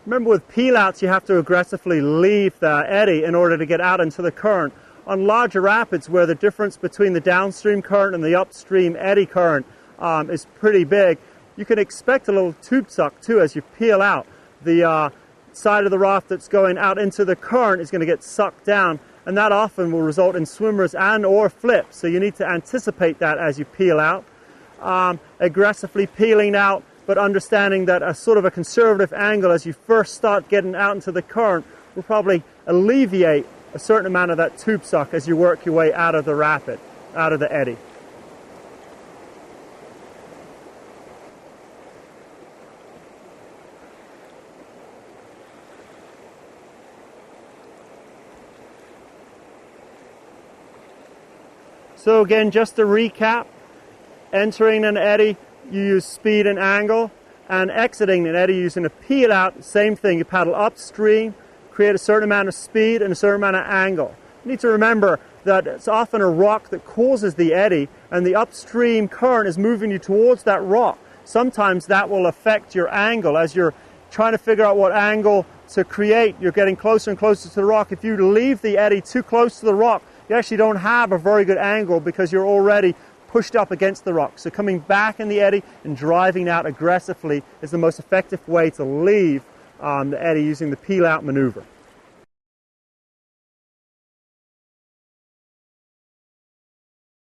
Remember, with peel outs, you have to aggressively leave the eddy in order to get out into the current. On larger rapids, where the difference between the downstream current and the upstream eddy current is pretty big, you can expect a little tube suck too as you peel out. The side of the raft that's going out into the current is going to get sucked down, and that often will result in swimmers and or flips. So you need to anticipate that as you peel out. Aggressively peeling out, but understanding that a sort of a conservative angle as you first start getting out into the current will probably alleviate a certain amount of that tube suck as you work your way out of the rapid, out of the eddy. So again, just to recap, entering an eddy, you use speed and angle, and exiting an eddy using a peel out, same thing. You paddle upstream, create a certain amount of speed and a certain amount of angle. You need to remember that it's often a rock that causes the eddy, and the upstream current is moving you towards that rock. Sometimes that will affect your angle. As you're trying to figure out what angle to create, you're getting closer and closer to the rock. If you leave the eddy too close to the rock, you actually don't have a very good angle because you're already pushed up against the rock. So coming back in the eddy and driving out aggressively is the most effective way to leave the eddy using the peel out maneuver.